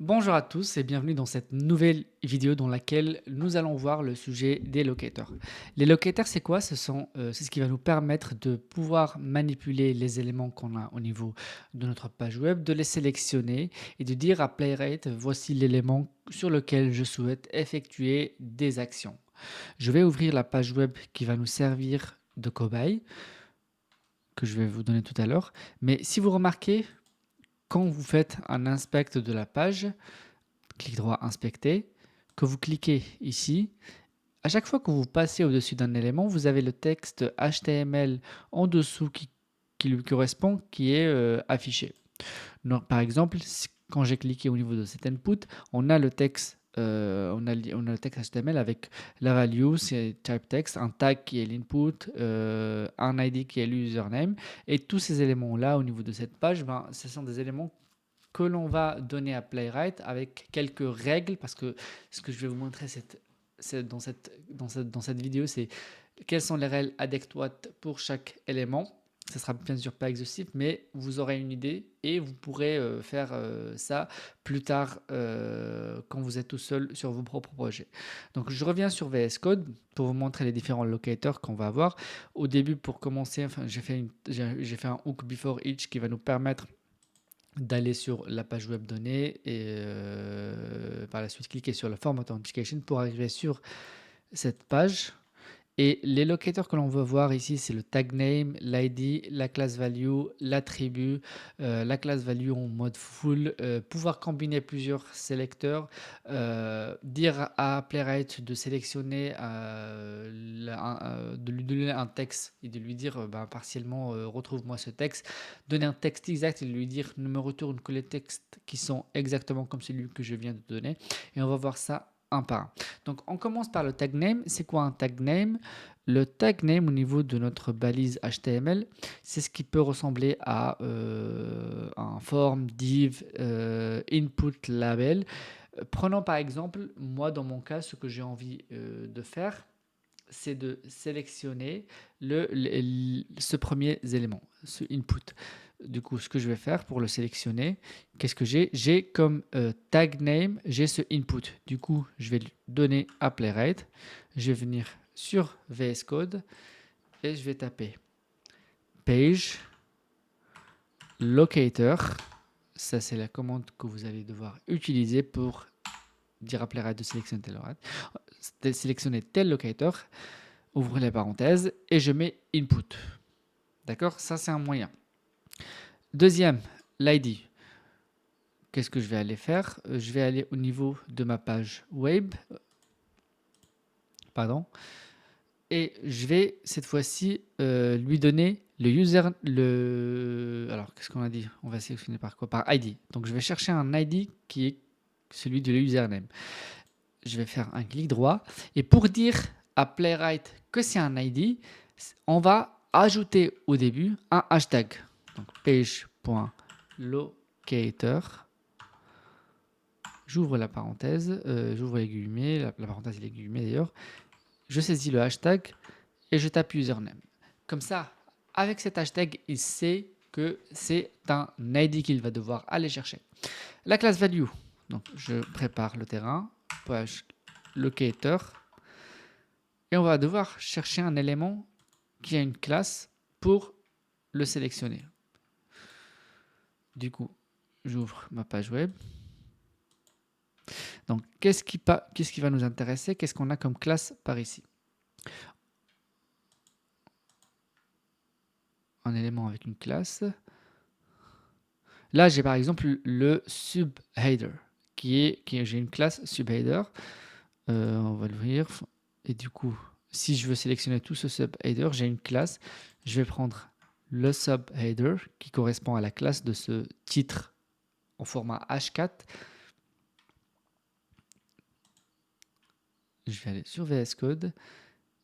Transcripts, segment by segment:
Bonjour à tous et bienvenue dans cette nouvelle vidéo dans laquelle nous allons voir le sujet des locators. Les locators, c'est quoi? C'est ce qui va nous permettre de pouvoir manipuler les éléments qu'on a au niveau de notre page web, de les sélectionner et de dire à Playwright, voici l'élément sur lequel je souhaite effectuer des actions. Je vais ouvrir la page web qui va nous servir de cobaye, que je vais vous donner tout à l'heure. Mais si vous remarquez, quand vous faites un inspect de la page, clic droit inspecter, que vous cliquez ici, à chaque fois que vous passez au-dessus d'un élément, vous avez le texte HTML en dessous qui lui correspond, qui est affiché. Donc, par exemple, quand j'ai cliqué au niveau de cet input, on a le texte. On a le texte HTML avec la value, c'est type text, un tag qui est l'input, un ID qui est l'username. Et tous ces éléments-là, au niveau de cette page, ben, ce sont des éléments que l'on va donner à Playwright avec quelques règles, parce que ce que je vais vous montrer dans cette vidéo, c'est quelles sont les règles adéquates pour chaque élément. Ce sera bien sûr pas exhaustif, mais vous aurez une idée et vous pourrez faire ça plus tard quand vous êtes tout seul sur vos propres projets. Donc je reviens sur VS Code pour vous montrer les différents locators qu'on va avoir. Au début, pour commencer, enfin, j'ai fait un hook before each qui va nous permettre d'aller sur la page web donnée et par la suite cliquer sur la form authentication pour arriver sur cette page. Et les locators que l'on veut voir ici, c'est le tag name, l'ID, la class value, l'attribut, la class value en mode full, pouvoir combiner plusieurs sélecteurs, dire à Playwright de sélectionner, de lui donner un texte et de lui dire ben, partiellement retrouve-moi ce texte, donner un texte exact et lui dire ne me retourne que les textes qui sont exactement comme celui que je viens de donner. Et on va voir ça un par un. Donc on commence par le tag name. C'est quoi un tag name? Le tag name au niveau de notre balise HTML, c'est ce qui peut ressembler à un form, div, input, label. Prenons par exemple, moi dans mon cas, ce que j'ai envie de faire, c'est de sélectionner ce premier élément, ce input. Du coup, ce que je vais faire pour le sélectionner, qu'est-ce que j'ai? J'ai comme tag name, j'ai ce input. Du coup, je vais lui donner à Playwright. Je vais venir sur VS Code et je vais taper page locator. Ça, c'est la commande que vous allez devoir utiliser pour dire à Playwright de sélectionner tel locator. Ouvrez les parenthèses et je mets input. D'accord? Ça, c'est un moyen. Deuxième, l'ID. Qu'est-ce que je vais aller faire? Je vais aller au niveau de ma page web. Pardon. Et je vais cette fois-ci lui donner le user. Alors, qu'est-ce qu'on a dit? On va sélectionner par quoi? Par ID. Donc, je vais chercher un ID qui est celui de l'username. Je vais faire un clic droit. Et pour dire à Playwright que c'est un ID, on va ajouter au début un hashtag. Donc, page.locator. J'ouvre la parenthèse, j'ouvre les guillemets, la parenthèse et les guillemets d'ailleurs. Je saisis le hashtag et je tape username. Comme ça, avec cet hashtag, il sait que c'est un ID qu'il va devoir aller chercher. La classe value, donc je prépare le terrain, page locator, et on va devoir chercher un élément qui a une classe pour le sélectionner. Du coup, j'ouvre ma page web. Donc, qu'est-ce qui va nous intéresser? Qu'est-ce qu'on a comme classe par ici? Un élément avec une classe. Là, j'ai par exemple le subheader, j'ai une classe subheader. On va l'ouvrir. Et du coup, si je veux sélectionner tout ce subheader, j'ai une classe. Je vais prendre le subheader qui correspond à la classe de ce titre en format H4. Je vais aller sur VS Code.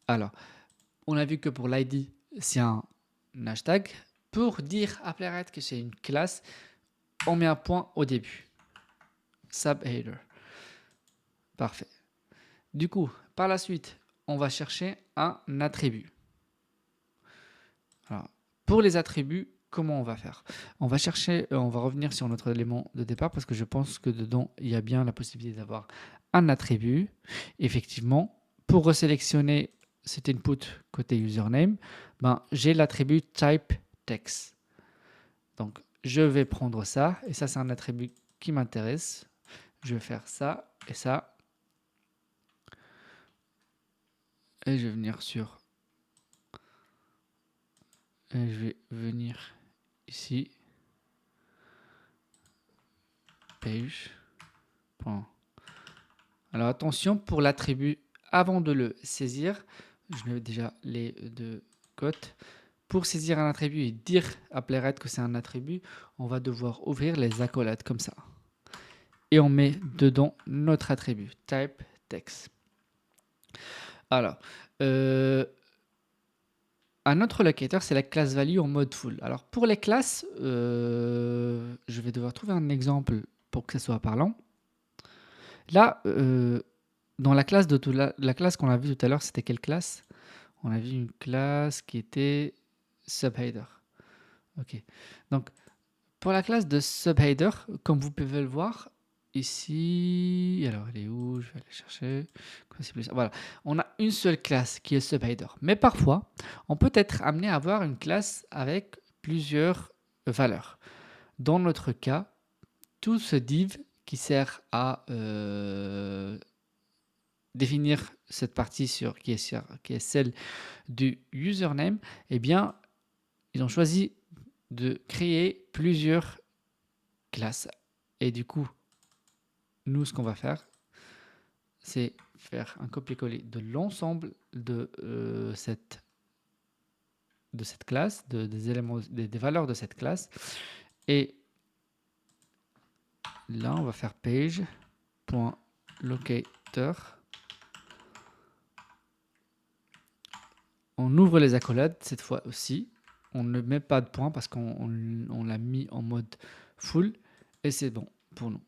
Alors, on a vu que pour l'ID, c'est un hashtag. Pour dire à Playwright que c'est une classe, on met un point au début. Subheader. Parfait. Du coup, par la suite, on va chercher un attribut. Alors, pour les attributs, comment on va faire? On va chercher, on va revenir sur notre élément de départ parce que je pense que dedans, il y a bien la possibilité d'avoir un attribut. Effectivement, pour resélectionner cet input côté username, ben, j'ai l'attribut type text. Donc, je vais prendre ça, et ça, c'est un attribut qui m'intéresse. Je vais faire ça et ça, et je vais venir sur, et je vais venir ici, page. Point. Alors attention pour l'attribut, avant de le saisir, je mets déjà les deux cotes. Pour saisir un attribut et dire à Playwright que c'est un attribut, on va devoir ouvrir les accolades comme ça. Et on met dedans notre attribut, type text. Alors, un autre locator, c'est la class value en mode full. Alors pour les classes, je vais devoir trouver un exemple pour que ce soit parlant. Là, dans la classe la classe qu'on a vue tout à l'heure, c'était quelle classe? On a vu une classe qui était subheader. Ok. Donc pour la classe de subheader, comme vous pouvez le voir ici, alors elle est où? Je vais aller chercher. Voilà, on a une seule classe qui est subheader. Mais parfois, on peut être amené à avoir une classe avec plusieurs valeurs. Dans notre cas, tout ce div qui sert à définir cette partie qui est celle du username, eh bien, ils ont choisi de créer plusieurs classes. Et du coup, nous, ce qu'on va faire, c'est faire un copier-coller de l'ensemble de cette classe, des éléments, des valeurs de cette classe. Et là, on va faire page.locator. On ouvre les accolades cette fois aussi. On ne met pas de point parce qu'on l'a mis en mode full. Et c'est bon pour nous.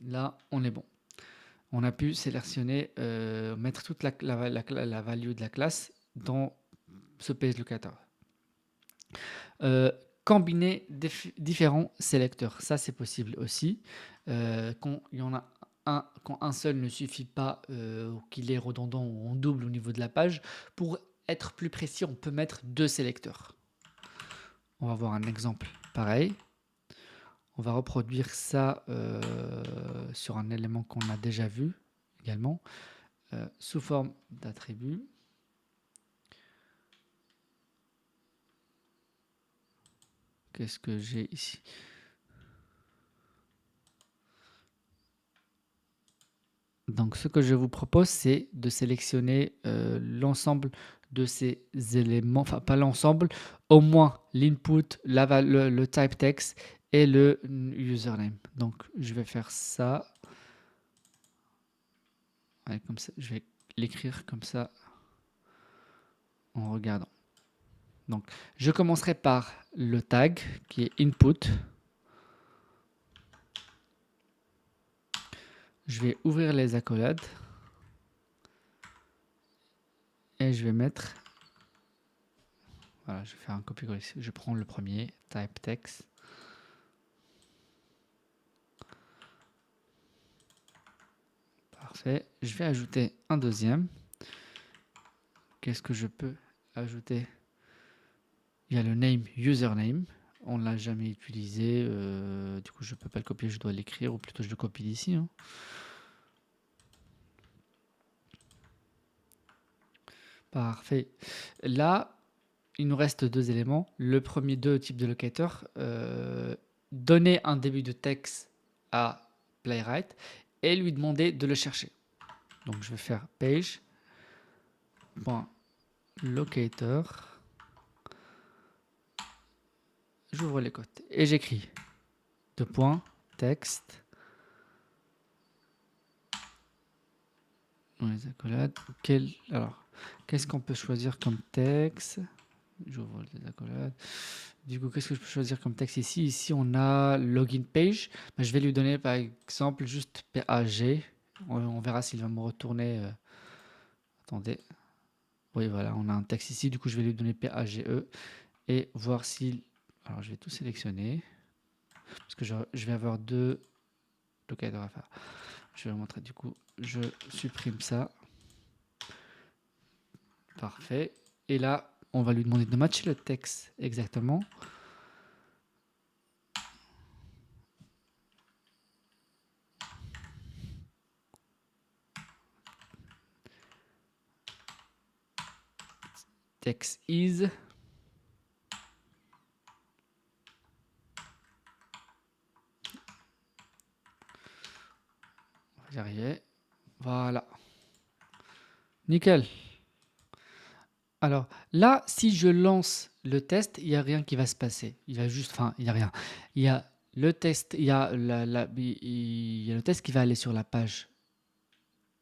Là, on est bon. On a pu sélectionner, mettre toute la value de la classe dans ce PageLocator. Combiner différents sélecteurs, ça c'est possible aussi. Quand il y en a quand un seul ne suffit pas, qu'il est redondant ou en double au niveau de la page, pour être plus précis, on peut mettre deux sélecteurs. On va voir un exemple pareil. On va reproduire ça sur un élément qu'on a déjà vu également, sous forme d'attribut. Qu'est-ce que j'ai ici? Donc, ce que je vous propose, c'est de sélectionner l'ensemble de ces éléments, enfin pas l'ensemble, au moins l'input, le type text et le username. Donc, je vais faire ça. Ouais, comme ça, je vais l'écrire comme ça en regardant. Donc, je commencerai par le tag qui est input. Je vais ouvrir les accolades et je vais mettre, voilà, je vais faire un copier-coller. Je prends le premier, type text. Parfait. Je vais ajouter un deuxième. Qu'est-ce que je peux ajouter? Il y a le name username. On ne l'a jamais utilisé. Du coup, je ne peux pas le copier. Je dois l'écrire. Ou plutôt, je le copie d'ici. Hein. Parfait. Là, il nous reste deux éléments. Le premier, deux types de locateurs. Donner un début de texte à Playwright et lui demander de le chercher. Donc, je vais faire page.locator. J'ouvre les côtés et j'écris texte. Dans les accolades. Alors, qu'est-ce qu'on peut choisir comme texte? J'ouvre les accolades. Du coup, qu'est-ce que je peux choisir comme texte ici? Ici, on a login page. Je vais lui donner par exemple juste PAG. On verra s'il va me retourner. Attendez. Oui, voilà, on a un texte ici. Du coup, je vais lui donner PAGE et voir s'il Alors je vais tout sélectionner parce que je vais avoir 2 locateurs à faire. Je vais vous montrer du coup, je supprime ça. Parfait. Et là, on va lui demander de matcher le texte exactement. Text is. J'y arrivais. Voilà. Nickel. Alors là, si je lance le test, il n'y a rien qui va se passer. Il va juste, enfin, il n'y a rien. Il y a le test, il y a il y a le test qui va aller sur la page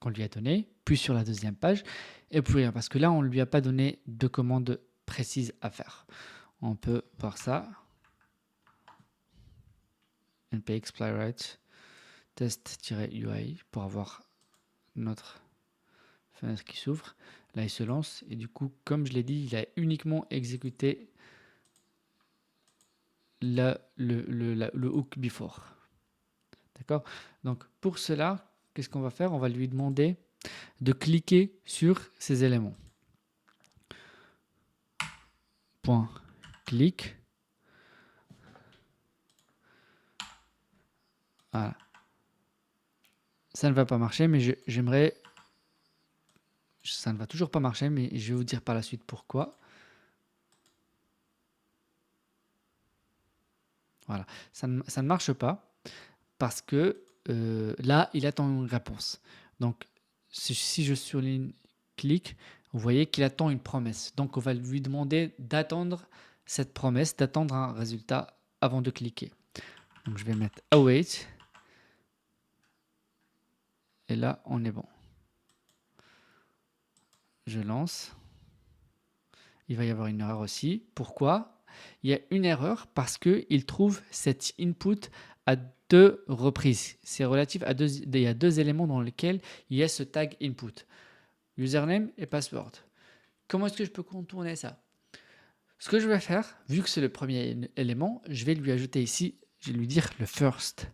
qu'on lui a donnée, puis sur la deuxième page, et puis rien, parce que là, on ne lui a pas donné de commande précise à faire. On peut voir ça. npx playwright test-ui pour avoir notre fenêtre qui s'ouvre. Là, il se lance et du coup, comme je l'ai dit, il a uniquement exécuté le hook before. D'accord? Donc, pour cela, qu'est-ce qu'on va faire? On va lui demander de cliquer sur ces éléments. Point clic. Voilà. Ça ne va pas marcher, mais j'aimerais... Ça ne va toujours pas marcher, mais je vais vous dire par la suite pourquoi. Voilà. Ça ne marche pas parce que là, il attend une réponse. Donc, si je surligne clic, vous voyez qu'il attend une promesse. Donc, on va lui demander d'attendre cette promesse, d'attendre un résultat avant de cliquer. Donc, je vais mettre await. Et là, on est bon. Je lance. Il va y avoir une erreur aussi. Pourquoi? Il y a une erreur parce qu'il trouve cet input à 2 reprises. C'est relatif à il y a 2 éléments dans lesquels il y a ce tag input. Username et password. Comment est-ce que je peux contourner ça? Ce que je vais faire, vu que c'est le premier élément, je vais lui ajouter ici, je vais lui dire le first.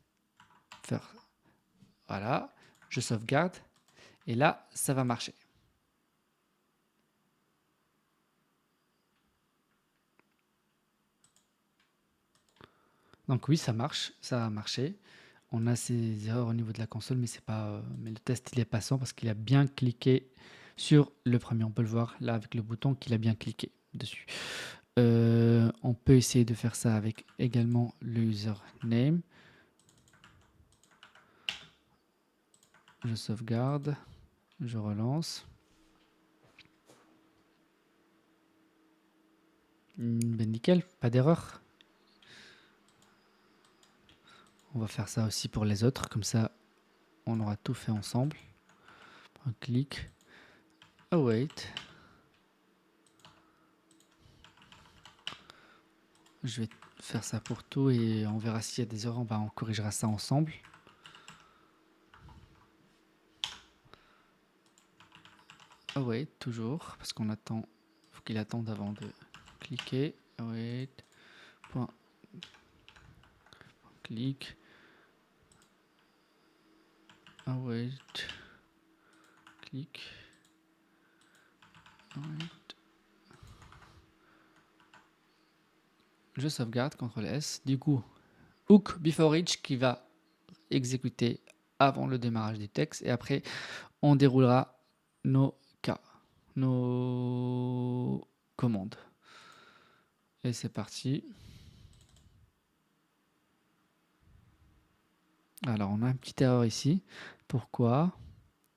Voilà, je sauvegarde et là, ça va marcher. Donc oui, ça marche, ça a marché. On a ces erreurs au niveau de la console, mais c'est pas, mais le test il est passant parce qu'il a bien cliqué sur le premier. On peut le voir là avec le bouton qu'il a bien cliqué dessus. On peut essayer de faire ça avec également le username. Je sauvegarde, je relance. Ben nickel, pas d'erreur. On va faire ça aussi pour les autres, comme ça on aura tout fait ensemble. On clique, await. Je vais faire ça pour tout et on verra s'il y a des erreurs, on corrigera ça ensemble. Await, toujours, parce qu'on attend, faut qu'il attende avant de cliquer. Await, point, clic. Await, clic. Await. Je sauvegarde, CTRL S. Du coup, hook before each qui va exécuter avant le démarrage du texte et après on déroulera nos cas, nos commandes. Et c'est parti. Alors on a une petite erreur ici. Pourquoi?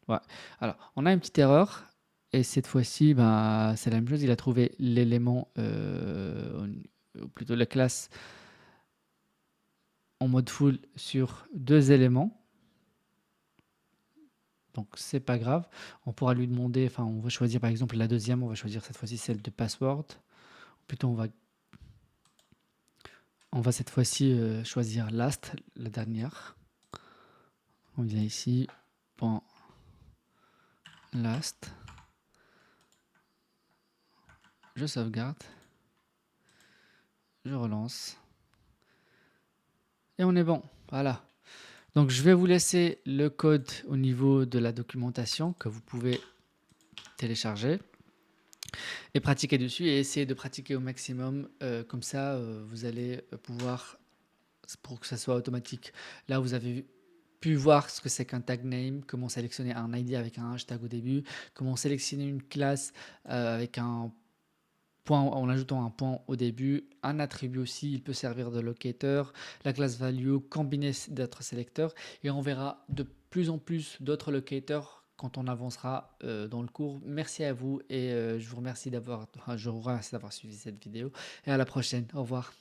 Ouais. Alors on a une petite erreur et cette fois-ci c'est la même chose. Il a trouvé l'élément ou plutôt la classe en mode full sur 2 éléments. Donc c'est pas grave, on pourra lui demander, enfin on va choisir par exemple la deuxième, on va choisir cette fois-ci celle de password. Plutôt on va cette fois-ci choisir last, la dernière. On vient ici, point last. Je sauvegarde. Je relance. Et on est bon. Voilà. Donc, je vais vous laisser le code au niveau de la documentation que vous pouvez télécharger et pratiquer dessus et essayer de pratiquer au maximum. Comme ça, vous allez pouvoir, pour que ça soit automatique. Là, vous avez pu voir ce que c'est qu'un tag name, comment sélectionner un ID avec un hashtag au début, comment sélectionner une classe avec un point en ajoutant un point au début, un attribut aussi, il peut servir de locator, la classe value combinée d'autres sélecteurs et on verra de plus en plus d'autres locators quand on avancera dans le cours. Merci à vous et je vous remercie d'avoir suivi cette vidéo et à la prochaine. Au revoir.